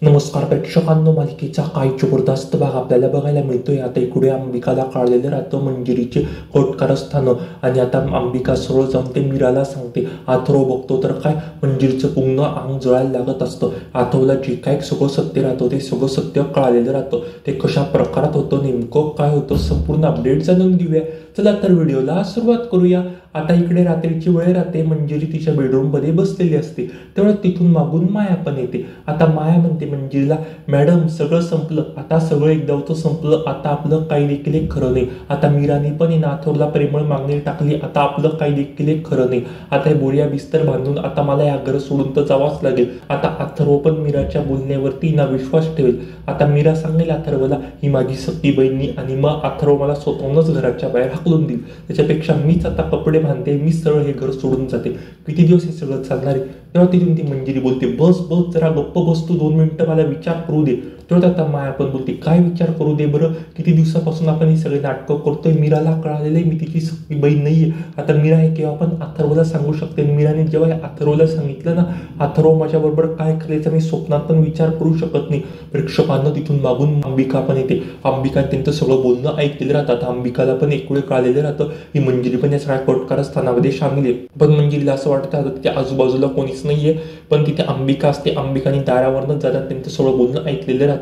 नमस्कार प्रेक्षकांनो, मालिकेचा काही जबरदस्त भाग आपल्याला बघायला मिळतोय. आता इकडे अंबिकाला कळलेलं राहतं मंजिरीचे कट कारस्थानं आणि आता अंबिका सरळ जाऊन ते मीराला सांगते. अथर्व बघतो तर काय मंजिरीचं पूर्ण अंग जळायला लागत असतं. अथर्वला जे काय सगळं सत्य राहतं ते सगळं सत्य कळालेलं राहतं. ते कशा प्रकारात होतं, नेमकं काय होतं, संपूर्ण अपडेट जाणून घेऊया. चला तर व्हिडिओला सुरुवात करूया. आता इकडे रात्रीची वेळ राहते. मंजिरी तिच्या बेडरूम मध्ये बसलेली असते. तेव्हा तिथून मागून माया पण येते. आता माया म्हणते मंजिरीला, मॅडम सगळं संपलं, आता सगळं एकदा संपलं, आता आपलं काही देखील एक खरं नाही. आता मीराने पण अथर्वला प्रेमळ मागणी टाकली, आता आपलं काही देखील एक खरं नाही. आता बोरिया बिस्तर बांधून आता मला या घर सोडून तर जावंच लागेल. आता अथर्व पण मीराच्या बोलण्यावरती विश्वास ठेवेल. आता मीरा सांगेल अथर्वला, ही माझी सख्खी बहिणी आणि मग अथर्व मला स्वतःहूनच घराच्या बाहेर हाकलून देईल. त्याच्यापेक्षा मीच आता कपडे बांधते, मी सरळ हे घर सोडून जाते. किती दिवस हे सगळं चालणार आहे? तेव्हा तिथून ती मंजिरी बोलते, बस बस जरा गप्प बस तू, 2 मिनिटं मला विचार करू दे. तेव्हा आता माया पण बोलते, काय विचार करू दे बरं, किती दिवसापासून आपण ही सगळे नाटकं करतोय. मीराला कळालेलं आहे मी तिची सख्खी बहीण नाहीये. आता मीरा हे केव्हा पण अथर्वला सांगू शकते. मीराने जेव्हा हे अथर्वला सांगितलं ना, अथर्व माझ्याबरोबर काय करायचं मी स्वप्नात पण विचार करू शकत नाही. प्रेक्षकांना तिथून मागून अंबिका पण येते. अंबिका त्यांचं सगळं बोलणं ऐकलेलं राहतात. अंबिकाला पण एक वेळ कळालेलं राहतं ही मंजिरी पण या सगळ्या कटकार स्थानामध्ये सामील आहे. पण मंजिरीला असं वाटत राहतं की आजूबाजूला कोणीच नाहीये, पण तिथे अंबिका असते. अंबिकाने दारावरनं जातात, त्यांचं सगळं बोलणं ऐकलेलं राहतं.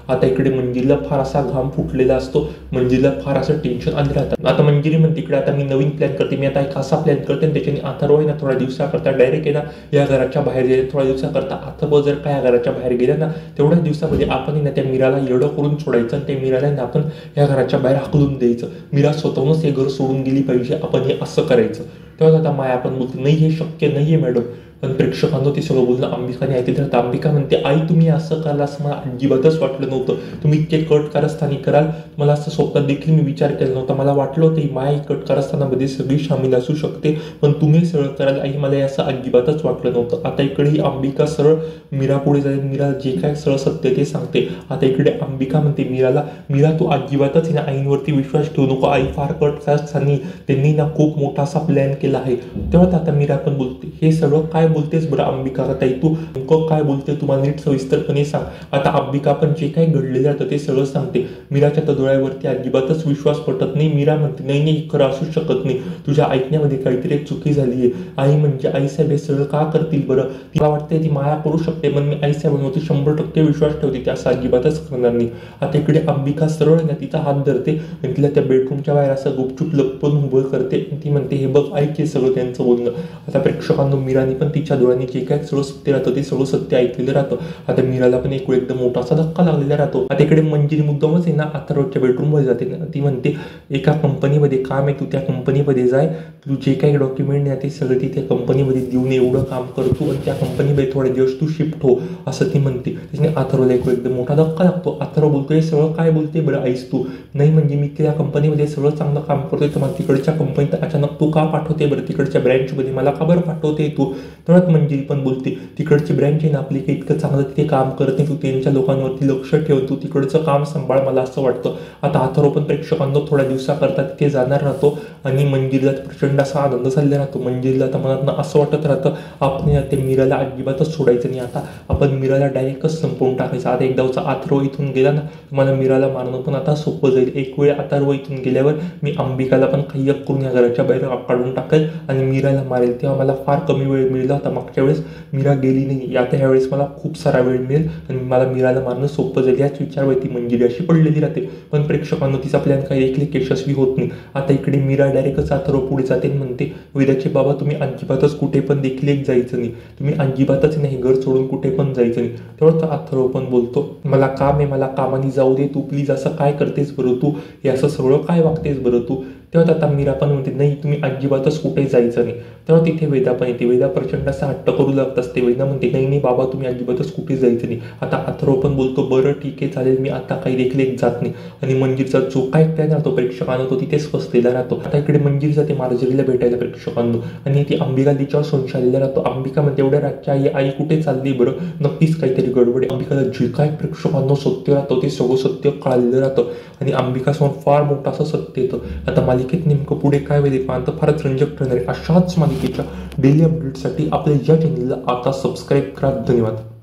आता इकडे मंजिरीला फार असा घाम फुटलेला असतो. मंजिरीला फार असं टेन्शन आलं राहतं. आता मंजिरी म्हणते, इकडे आता मी नवीन प्लॅन करते. मी आता एक असा प्लॅन करते आणि त्याच्याने अथर्व आहे ना थोड्या दिवसाकरता डायरेक्ट या घराच्या बाहेर गेले. थोड्या दिवसाकरता अथर्व जर काय या घराच्या बाहेर गेला ना, तेवढ्याच दिवसामध्ये आपण त्या मीराला येडं करून सोडायचं आणि त्या मीराला आपण या घराच्या बाहेर हाकलून द्यायचं. मीरा स्वतःहूनच हे घर सोडून गेली पाहिजे, आपण हे असं करायचं. तेव्हा आता माया पण बोलते, नाही हे शक्य नाहीये मॅडम. पण प्रेक्षकांना ते सगळं बोलणं अंबिकाने ऐकलं तर अंबिका म्हणते, आई तुम्ही असं कराल असं मला अजिबातच वाटलं नव्हतं. तुम्ही इतके कट कारस्थानी कराल मला असं स्वप्नात देखील मी विचार केला नव्हता. मला वाटलं होतं ही माया कट कारस्थानामध्ये सगळी सामील असू शकते, पण तुम्ही सगळं कराल आई, मला असं अजिबातच वाटलं नव्हतं. आता इकडे ही अंबिका सरळ मीरा पुढे जाईल. मीरा जे काय सरळ सत्य ते सांगते. आता इकडे अंबिका म्हणते मीराला, मीरा तू अजिबातच ना आईंवरती विश्वास ठेवू नको. आई फार कट कारस्थानी, त्यांनी ना खूप मोठा असा प्लॅन केला आहे. तेव्हा आता मीरा पण बोलते, हे सगळं काय बोलतेस बरं अंबिका ताई, तू नेमकं काय बोलते, तुम्हाला नीट सविस्तरपणे सांग. आता अंबिका पण जे काही घडलेलं आहे ते सगळं सांगते. मीराच्या डोळ्यावरती अजिबातच विश्वास पटत नाही. मीरा म्हणते, नाही नाही खरं असू शकत नाही, तुझ्या ऐकण्यामध्ये काहीतरी एक चुकी झाली आहे. आई म्हणजे आईसाहेब हे सगळं का करतील बरं? तिला वाटते ती माया करू शकते, पण मी आईसाहेबांवरती 100% विश्वास ठेवते, ते असं अजिबातच करणार नाही. आता इकडे अंबिका सरळ ना तिचा हात धरते आणि तिला त्या बेडरूमच्या बाहेर असं गुपचूप लपवून उभं करते. ती म्हणते, हे बघ ऐक सगळं त्यांचं बोलणं. आता प्रेक्षकांना मीराने पण तिच्या डोळ्याने जे काय सगळं सत्य राहतं ते सगळं सत्य ऐकलेलं राहतं. आता मीराला पण एक वेळ एकदम मोठासा धक्का लागलेला राहतो. आता इकडे मंजिरी मुद्दामच आहे ना अथर्वच्या बेडरूम मध्ये जाते. ती म्हणते, एका कंपनीमध्ये काम आहे, तू त्या कंपनीमध्ये जाय, तू जे काही डॉक्युमेंट आहे ते सगळं ती त्या कंपनीमध्ये देऊन एवढं काम करतो आणि त्या कंपनीमध्ये थोडे दिवस तू शिफ्ट हो, असं ती म्हणते. त्याच्याने अथर्वला एक एकदम मोठा धक्का लागतो. अथर्व बोलतो, हे सगळं काय बोलते बरं आईस तू? नाही म्हणजे मी त्या कंपनीमध्ये सगळं चांगलं काम करतोय, तर मला तिकडच्या कंपनीत अचानक तू का पाठवते बरं? तिकडच्या ब्रँचमध्ये मला का बरं पाठवते तू? तेव्हा मंजिरी पण बोलते, तिकडची ब्रँच आहे ना आपली काही इतकं चांगलं तिथे काम करत नाही, तू त्यांच्या लोकांवरती लक्ष ठेव, तू तिकडचं काम सांभाळ, मला असं वाटतं. आता अथर्व पण प्रेक्षकांना थोड्या दिवसाकरता तिथे जाणार राहतो आणि मंजिरीला प्रचंड असा आनंद झालेला राहतो. मंजिरीला आता मनात असं वाटत राहतं, आपण ते मीराला अजिबातच सोडायचं नाही, आता आपण मीराला डायरेक्टच संपवून टाकायचं. आता एकदाचा अथर्व इथून गेला ना, मला मीराला मारणं पण आता सोपं जाईल. एक वेळ अथर्व इथून गेल्यावर मी अंबिकाला पण काही करून या घराच्या बाहेर काढून टाकेल आणि मीराला मारेल. तेव्हा मला फार कमी वेळ मिळाला होता मागच्या वेळेस, मीरा गेली नाही, आता ह्यावेळेस मला खूप सारा वेळ मिळेल आणि मला मीराला मारणं सोपं जाईल. याच विचारवरती मंजिरी अशी पडलेली राहते. पण प्रेक्षकांना तिचा प्लॅन काही देखील यशस्वी होत नाही. आता इकडे मीरा डायरेक्टच अथर्व पुढे जाते आणि म्हणते, वेदाचे बाबा तुम्ही अजिबातच कुठे पण देखील एक जायचं नाही, तुम्ही अजिबातच नाही घर सोडून कुठे पण जायचं नाही. तेव्हा अथर्व पण बोलतो, मला काम आहे, मला कामाने जाऊ दे, तू प्लीज असं काय करतेस बरं तू, हे असं सगळं काय वागतेस बरं तू? तेव्हा आता मीरा पण म्हणते, नाही तुम्ही अजिबातच कुठे जायचं नाही. तेव्हा तिथे वेदा पण येते. वेदा प्रचंड असा हट्ट करू लागत असते. वेदा म्हणते, नाही नाही बाबा तुम्ही अजिबातच कुठे जायचं नाही. आता अथर्व पण बोलतो, बरं ठीक आहे चालेल, मी आता काही देखील एक जात नाही. आणि मंजिरीचा जो काय प्लॅन राहतो प्रेक्षकांना तो तिथेच फसलेला राहतो. आता इकडे मंजिरी जाते मार्जरीला भेटायला प्रेक्षकांना आणि ती अंबिका तिच्यावर संशयालेला राहतो. अंबिका म्हणते, एवढ्या रातच्या आई कुठे चालली बरं, नक्कीच काहीतरी गडबड. अंबिकाला जे काय प्रेक्षकांना सत्य राहतं ते सगळं सत्य कळालेलं राहतं आणि अंबिकासमोर फार मोठं असं सत्य येतं. आता मालिकेत नेमकं पुढे काय होईल पाहता फारच रंजक ठरणार आहे. अशाच मालिकेच्या डेली अपडेटसाठी आपल्या या चॅनलला आता सबस्क्राईब करा. धन्यवाद.